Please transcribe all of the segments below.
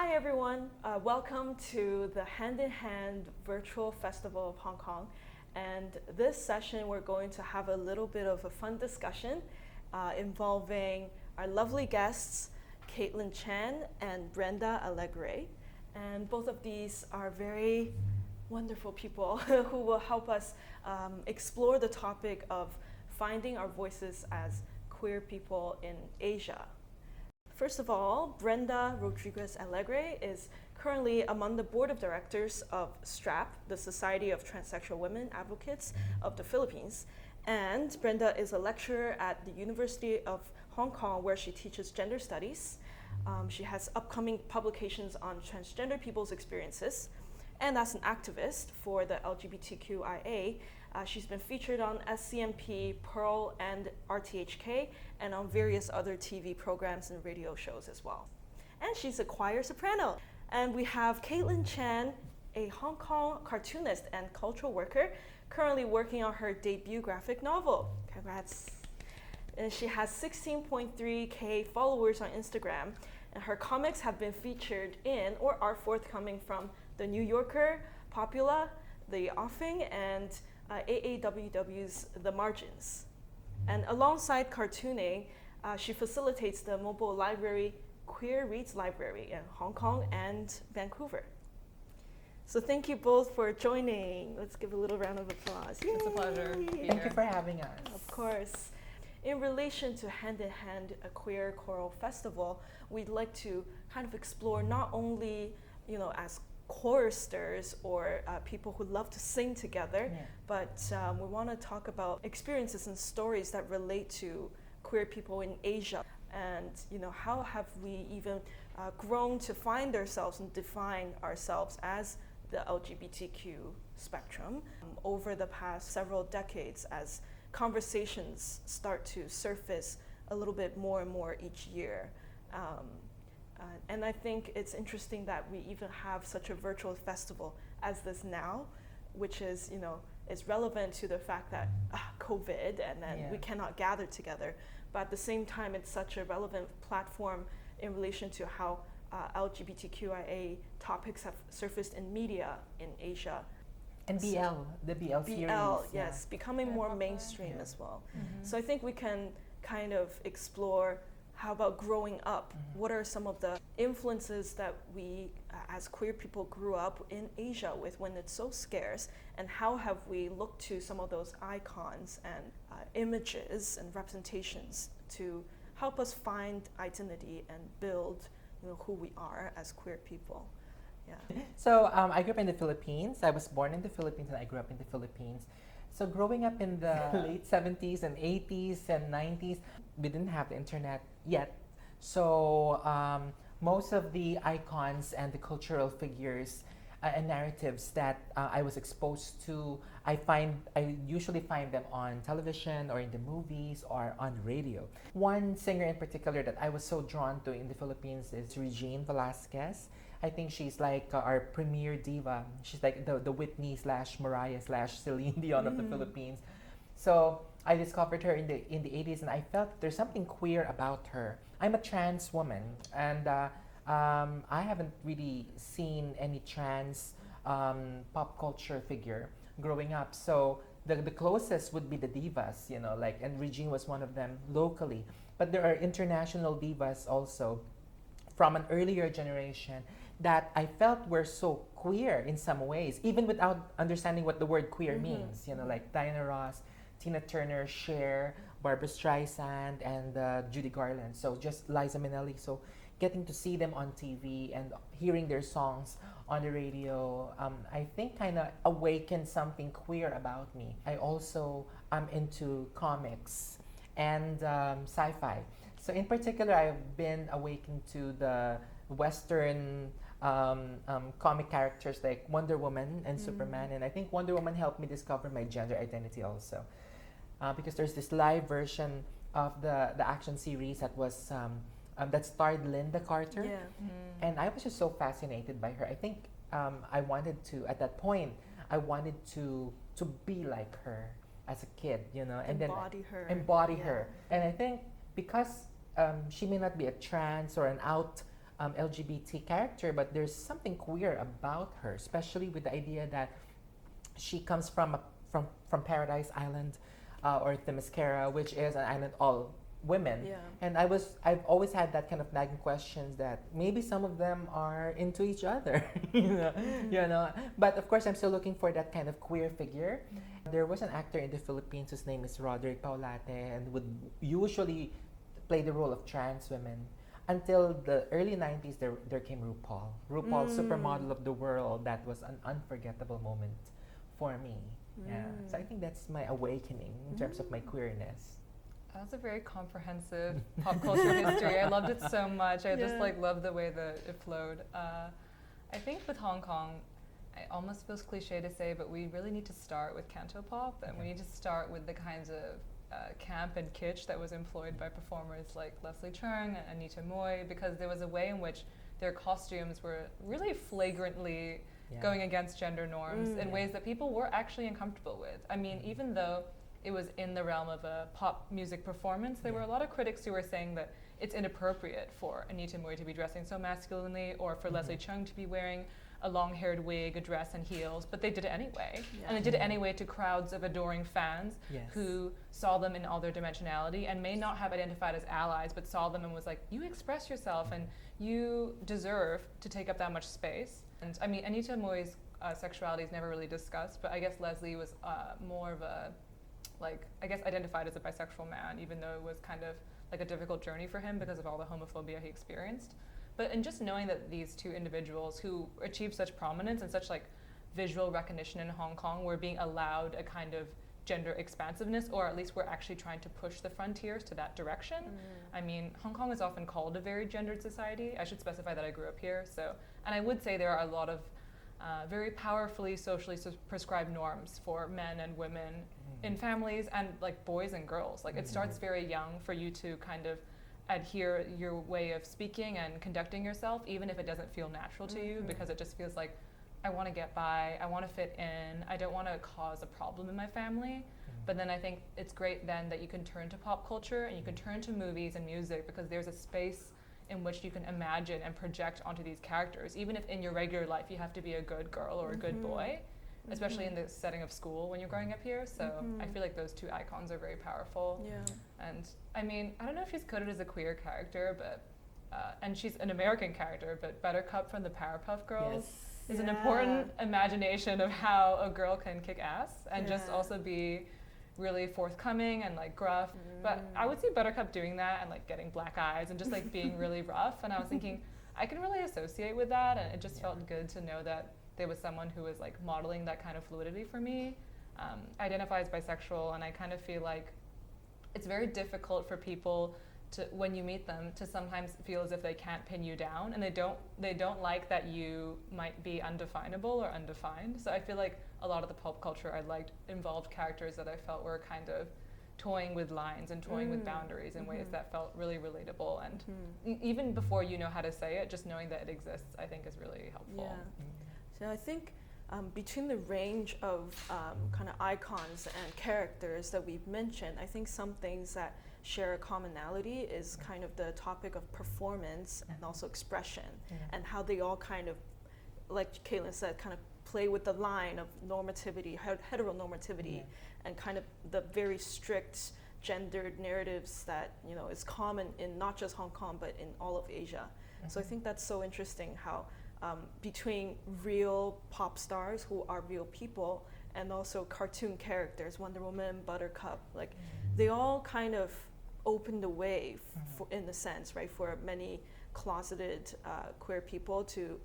Hi everyone, welcome to the Hand in Hand Virtual Festival of Hong Kong. And this session we're going to have a little bit of a fun discussion involving our lovely guests, Kaitlin Chan and Brenda Alegre. And both of these are very wonderful people who will help us explore the topic of finding our voices as queer people in Asia. First of all, Brenda Rodriguez Alegre is currently among the board of directors of STRAP, the Society of Transsexual Women Advocates of the Philippines. And Brenda is a lecturer at the University of Hong Kong where she teaches gender studies. She has upcoming publications on transgender people's experiences. And as an activist for the LGBTQIA, she's been featured on SCMP, Pearl, and RTHK, and on various other TV programs and radio shows as well. And she's a choir soprano. And we have Kaitlin Chan, a Hong Kong cartoonist and cultural worker, currently working on her debut graphic novel. Congrats. And she has 16.3K followers on Instagram, and her comics have been featured in or are forthcoming from The New Yorker, Popula, The Offing, and AAWW's The Margins. And alongside cartooning, she facilitates the mobile library Queer Reads Library in Hong Kong and Vancouver. So thank you both for joining. Let's give a little round of applause. Yay! It's a pleasure to be Thank here. you for having us. Of course. In relation to Hand in Hand, a queer choral festival, we'd like to kind of explore not only, as choristers or people who love to sing together, but we want to talk about experiences and stories that relate to queer people in Asia. And how have we even grown to find ourselves and define ourselves as the LGBTQ spectrum over the past several decades as conversations start to surface a little bit more and more each year. And I think it's interesting that we even have such a virtual festival as this now, which is, is relevant to the fact that COVID and then we cannot gather together. But at the same time, it's such a relevant platform in relation to how LGBTQIA topics have surfaced in media in Asia. And BL, the BL series. BL, yes, becoming more mainstream as well. So I think we can kind of explore how about growing up? What are some of the influences that we as queer people grew up in Asia with when it's so scarce? And how have we looked to some of those icons and images and representations to help us find identity and build who we are as queer people? Yeah. So I grew up in the Philippines. I was born in the Philippines and I grew up in the Philippines. So growing up in the late 70s and 80s and 90s, we didn't have the internet yet. So most of the icons and the cultural figures and narratives that I was exposed to, I usually find them on television or in the movies or on radio. One singer in particular that I was so drawn to in the Philippines is Regine Velasquez. I think she's like our premier diva. She's like the Whitney / Mariah / Celine Dion of the Philippines. So I discovered her in the 80s, and I felt there's something queer about her. I'm a trans woman, and I haven't really seen any trans pop culture figure growing up. So the closest would be the divas, and Regine was one of them locally. But there are international divas also from an earlier generation that I felt were so queer in some ways, even without understanding what the word queer means. Like Diana Ross, Tina Turner, Cher, Barbra Streisand, and Judy Garland. So just Liza Minnelli. So getting to see them on TV and hearing their songs on the radio, I think kind of awakened something queer about me. I also am into comics and sci-fi. So in particular, I've been awakened to the Western comic characters like Wonder Woman and Superman, and I think Wonder Woman helped me discover my gender identity also, because there's this live version of the action series that was that starred Linda Carter, and I was just so fascinated by her. I think I wanted to, at that point, I wanted to be like her as a kid, and embody her, and I think because she may not be a trans or an out LGBT character, but there's something queer about her, especially with the idea that she comes from Paradise Island, or Themyscira, which is an island all women. Yeah. And I've always had that kind of nagging questions that maybe some of them are into each other, you know. But of course, I'm still looking for that kind of queer figure. There was an actor in the Philippines whose name is Roderick Paulate, and would usually play the role of trans women. Until the early 90s, there came RuPaul. RuPaul, supermodel of the world. That was an unforgettable moment for me. Yeah. So I think that's my awakening in terms of my queerness. That's a very comprehensive pop culture history. I loved it so much. I just loved the way that it flowed. I think with Hong Kong, it almost feels cliche to say, but we really need to start with cantopop, and we need to start with the kinds of camp and kitsch that was employed by performers like Leslie Cheung and Anita Mui, because there was a way in which their costumes were really flagrantly going against gender norms in ways that people were actually uncomfortable with. I mean, even though it was in the realm of a pop music performance, there were a lot of critics who were saying that it's inappropriate for Anita Mui to be dressing so masculinely, or for Leslie Cheung to be wearing a long-haired wig, a dress, and heels, but they did it anyway. And they did it anyway to crowds of adoring fans who saw them in all their dimensionality and may not have identified as allies, but saw them and was like, you express yourself and you deserve to take up that much space. And I mean, Anita Mui's sexuality is never really discussed, but I guess Leslie was more of a, like, I guess identified as a bisexual man, even though it was kind of like a difficult journey for him because of all the homophobia he experienced. But in just knowing that these two individuals who achieved such prominence and such like visual recognition in Hong Kong were being allowed a kind of gender expansiveness, or at least we're actually trying to push the frontiers to that direction. I mean, Hong Kong is often called a very gendered society. I should specify that I grew up here. So, and I would say there are a lot of very powerfully socially prescribed norms for men and women in families, and like boys and girls. Like it starts very young for you to kind of adhere your way of speaking and conducting yourself, even if it doesn't feel natural to you, because it just feels like, I want to get by, I want to fit in, I don't want to cause a problem in my family. But then I think it's great then that you can turn to pop culture and you can turn to movies and music, because there's a space in which you can imagine and project onto these characters, even if in your regular life you have to be a good girl or a good boy, especially in the setting of school when you're growing up here. So I feel like those two icons are very powerful. And I mean, I don't know if she's coded as a queer character, but and she's an American character, but Buttercup from the Powerpuff Girls is an important imagination of how a girl can kick ass and just also be really forthcoming and like gruff. But I would see Buttercup doing that and like getting black eyes and just like being really rough. And I was thinking, I can really associate with that, and it just felt good to know that there was someone who was like modeling that kind of fluidity for me. I identify as bisexual, and I kind of feel like it's very difficult for people to, when you meet them, to sometimes feel as if they can't pin you down, and they don't like that you might be undefinable or undefined. So I feel like a lot of the pop culture I liked involved characters that I felt were kind of toying with lines and toying with boundaries in ways that felt really relatable. And even before you know how to say it, just knowing that it exists, I think is really helpful. So I think between the range of kind of icons and characters that we've mentioned, I think some things that share a commonality is kind of the topic of performance and also expression, and how they all kind of, like Kaitlin said, kind of play with the line of normativity, heteronormativity, and kind of the very strict gendered narratives that, you know, is common in not just Hong Kong but in all of Asia. So I think that's so interesting how between real pop stars who are real people and also cartoon characters, Wonder Woman, Buttercup, like they all kind of opened the way for, in a sense, right, for many closeted queer people to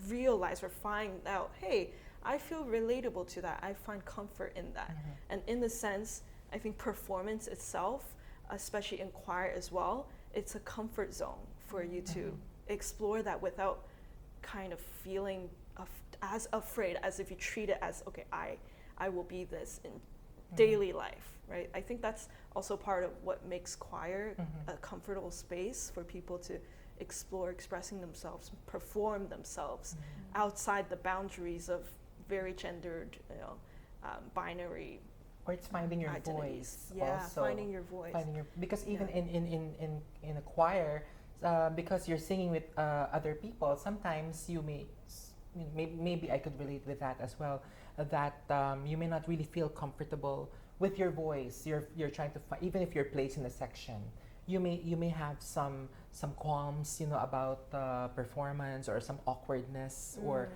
realize or find out, hey, I feel relatable to that, I find comfort in that. And in the sense, I think performance itself, especially in choir as well, it's a comfort zone for you to explore that without kind of feeling as afraid, as if you treat it as, okay, I will be this in daily life, right? I think that's also part of what makes choir a comfortable space for people to explore expressing themselves, perform themselves outside the boundaries of very gendered, you know, binary. Or it's finding your identities. voice. Also Finding your voice. Because even in a choir, because you're singing with other people, sometimes you maybe I could relate with that as well, that you may not really feel comfortable with your voice. You're trying to find, even if you're placed in a section, you may have some qualms, about performance, or some awkwardness, or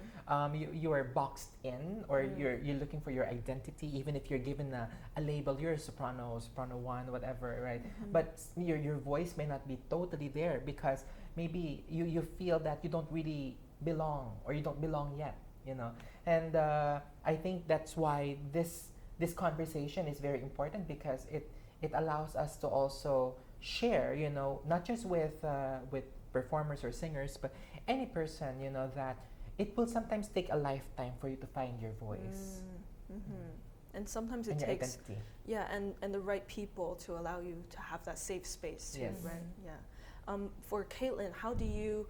you are boxed in, or you're looking for your identity, even if you're given a label. You're a soprano 1, whatever, right? But your voice may not be totally there, because maybe you feel that you don't really belong, or you don't belong yet, and I think that's why this conversation is very important, because it allows us to also share, not just with performers or singers, but any person, that it will sometimes take a lifetime for you to find your voice. And sometimes it and your takes identity. and the right people to allow you to have that safe space too, Yes. right? Yeah. For Kaitlin, how do you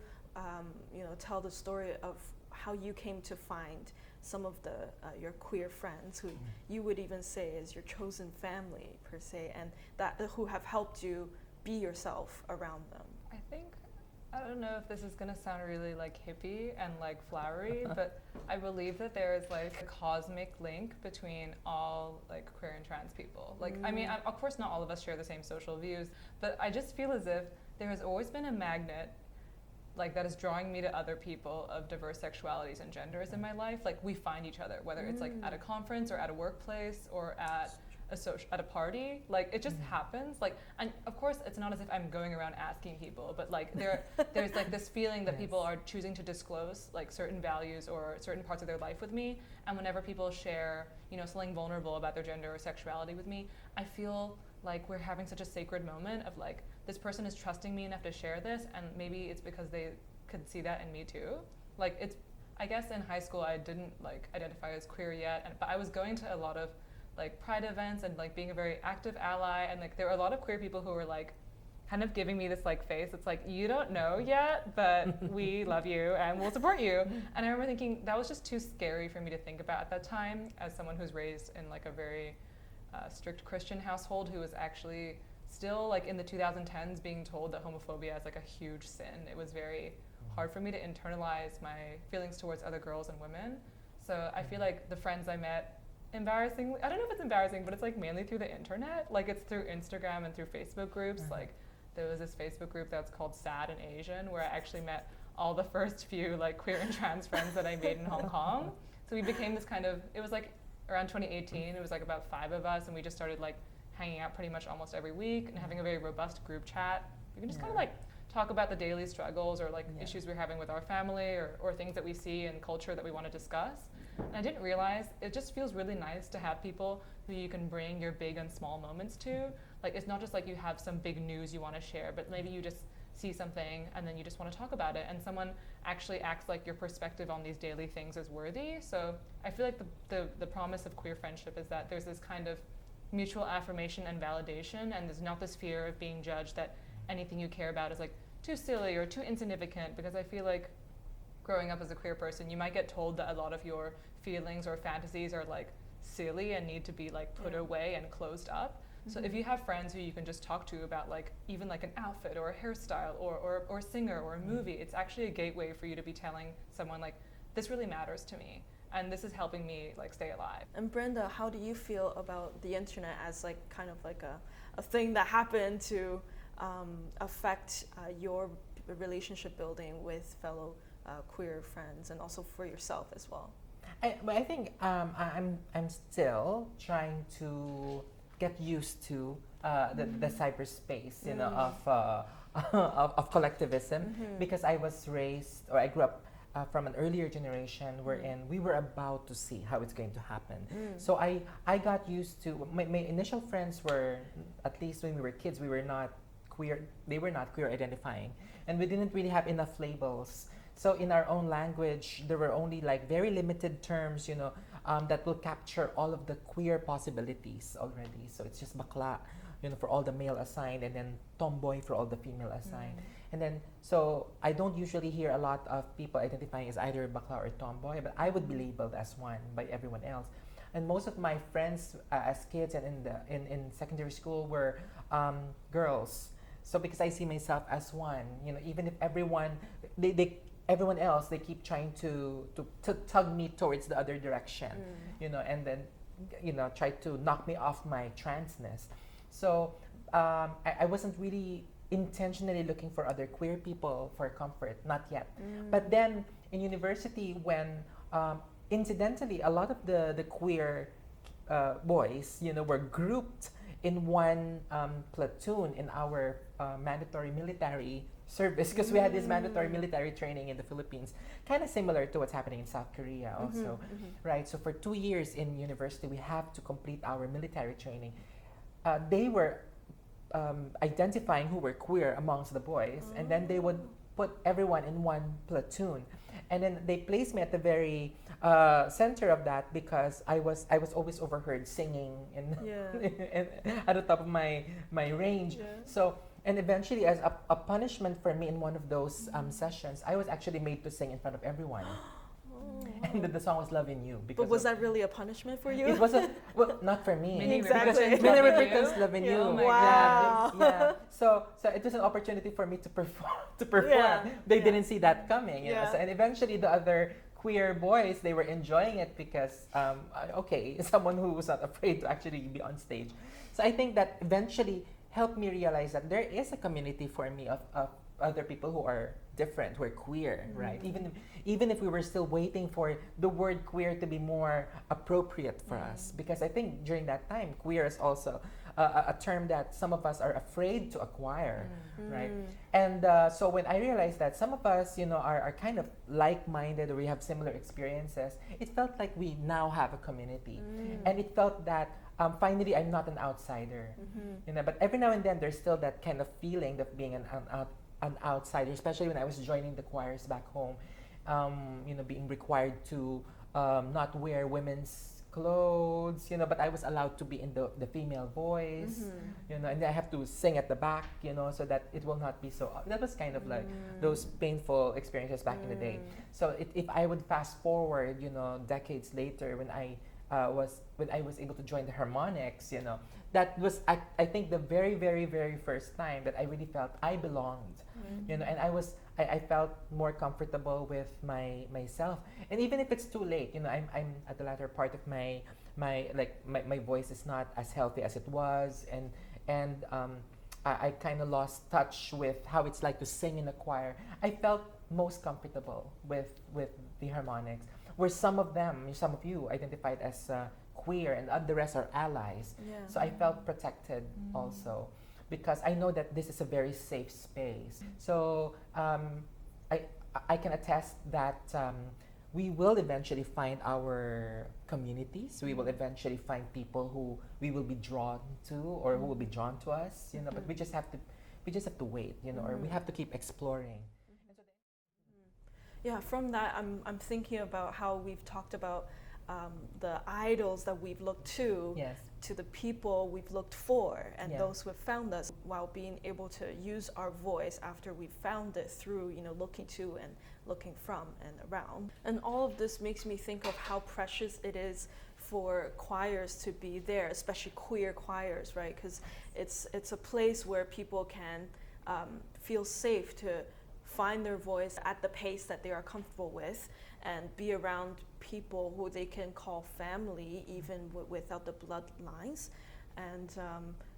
tell the story of how you came to find some of the your queer friends who you would even say is your chosen family per se, and that who have helped you be yourself around them? I don't know if this is gonna sound really like hippie and like flowery, but I believe that there is like a cosmic link between all like queer and trans people. Like, I mean, of course not all of us share the same social views, but I just feel as if there has always been a magnet like that is drawing me to other people of diverse sexualities and genders in my life. Like, we find each other, whether it's like at a conference or at a workplace or at a party. Like, it just happens. Like, and of course it's not as if I'm going around asking people, but like there's like this feeling that people are choosing to disclose like certain values or certain parts of their life with me. And whenever people share, something vulnerable about their gender or sexuality with me, I feel like we're having such a sacred moment of like, this person is trusting me enough to share this, and maybe it's because they could see that in me too. Like, I guess in high school I didn't like identify as queer yet, but I was going to a lot of like pride events and like being a very active ally, and like there were a lot of queer people who were like kind of giving me this like face. It's like, you don't know yet, but we love you and we'll support you. And I remember thinking that was just too scary for me to think about at that time, as someone who's raised in like a very strict Christian household, who was actually still like in the 2010s being told that homophobia is like a huge sin. It was very hard for me to internalize my feelings towards other girls and women. So I feel like the friends I met, embarrassingly, I don't know if it's embarrassing, but it's like mainly through the internet. Like, it's through Instagram and through Facebook groups. Like, there was this Facebook group that's called Sad and Asian, where I actually met all the first few like queer and trans friends that I made in Hong Kong. So we became this kind of, it was like around 2018, it was like about 5 of us, and we just started like hanging out pretty much almost every week and having a very robust group chat. We can just kind of like talk about the daily struggles or like issues we're having with our family, or things that we see in culture that we want to discuss. And I didn't realize, it just feels really nice to have people who you can bring your big and small moments to. Like, it's not just like you have some big news you want to share, but maybe you just see something and then you just want to talk about it, and someone actually acts like your perspective on these daily things is worthy. So I feel like the promise of queer friendship is that there's this kind of mutual affirmation and validation, and there's not this fear of being judged that anything you care about is like too silly or too insignificant. Because I feel like growing up as a queer person, you might get told that a lot of your feelings or fantasies are like silly and need to be like put away and closed up. So if you have friends who you can just talk to about like even like an outfit or a hairstyle or a singer or a movie, it's actually a gateway for you to be telling someone like, this really matters to me, and this is helping me like stay alive. And Brenda, how do you feel about the internet as like kind of like a thing that happened to affect your relationship building with fellow queer friends, and also for yourself as well? But I think I'm still trying to get used to the cyberspace, of collectivism, because I was raised, or I grew up from an earlier generation wherein we were about to see how it's going to happen. So I got used to, my initial friends were, at least when we were kids, we were not queer, they were not queer identifying, and we didn't really have enough labels. So in our own language, there were only like very limited terms, that will capture all of the queer possibilities already. So it's just bakla, for all the male assigned, and then tomboy for all the female assigned. And then, so I don't usually hear a lot of people identifying as either bakla or tomboy, but I would be labeled as one by everyone else. And most of my friends as kids and in secondary school were girls. So because I see myself as one, you know, even if everyone else, they keep trying to tug me towards the other direction, you know, and then, you know, try to knock me off my transness. So I wasn't really intentionally looking for other queer people for comfort, not yet. But then in university, when incidentally, a lot of the queer boys, you know, were grouped in one platoon in our mandatory military service, because we had this mandatory military training in the Philippines, kind of similar to what's happening in South Korea also, right? So for 2 years in university, we have to complete our military training. They were identifying who were queer amongst the boys, and then they would put everyone in one platoon, and then they placed me at the very center of that, because I was always overheard singing and at the top of my range. So, and eventually, as a punishment for me in one of those sessions, I was actually made to sing in front of everyone. And the song was "Loving You." Because but was that really a punishment for you? It wasn't. Well, not for me. Exactly. Many Republicans loving you. Oh my Wow. Yeah. So it was an opportunity for me to perform. Yeah. They didn't see that coming. You know? Yeah. So, and eventually, the other queer boys, they were enjoying it because someone who was not afraid to actually be on stage. So I think that eventually helped me realize that there is a community for me of other people who are different, who are queer, right? Even if we were still waiting for the word queer to be more appropriate for us, because I think during that time, queer is also a term that some of us are afraid to acquire, right? And so when I realized that some of us, you know, are kind of like-minded, or we have similar experiences, it felt like we now have a community, and it felt that finally I'm not an outsider, you know. But every now and then there's still that kind of feeling of being an outsider, especially when I was joining the choirs back home, you know, being required to not wear women's clothes, you know, but I was allowed to be in the female voice, you know, and I have to sing at the back, you know, so that it will not be so. That was kind of like those painful experiences back in the day. So if I would fast forward, you know, decades later, when I was able to join the Harmonics, you know, that was I think the very, very, very first time that I really felt I belonged, you know, and I felt more comfortable with myself. And even if it's too late, you know, I'm at the latter part of my voice is not as healthy as it was, and I kind of lost touch with how it's like to sing in a choir. I felt most comfortable with the Harmonics, where some of you identified as queer, and the rest are allies. So I felt protected also, because I know that this is a very safe space. So I can attest that we will eventually find our communities. We will eventually find people who we will be drawn to, or who will be drawn to us, you know. But we just have to wait, you know, or we have to keep exploring. Yeah, from that, I'm thinking about how we've talked about the idols that we've looked to, to the people we've looked for, and those who have found us, while being able to use our voice after we've found it through, you know, looking to and looking from and around. And all of this makes me think of how precious it is for choirs to be there, especially queer choirs, right? Because it's a place where people can feel safe to find their voice at the pace that they are comfortable with, and be around people who they can call family, even without the bloodlines. And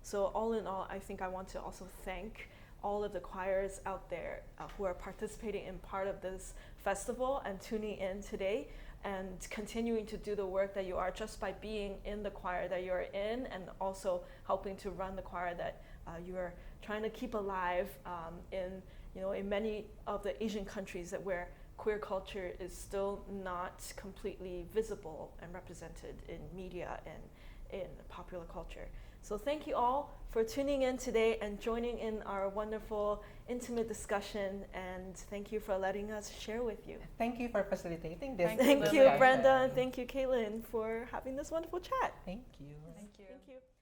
so all in all, I think I want to also thank all of the choirs out there who are participating in part of this festival and tuning in today, and continuing to do the work that you are just by being in the choir that you're in, and also helping to run the choir that you are trying to keep alive in many of the Asian countries where queer culture is still not completely visible and represented in media and in popular culture. So thank you all for tuning in today and joining in our wonderful, intimate discussion, and thank you for letting us share with you. Thank you for facilitating this. Thank you, Brenda, and thank you, Kaitlin, for having this wonderful chat. Thank you. Thank you. Thank you.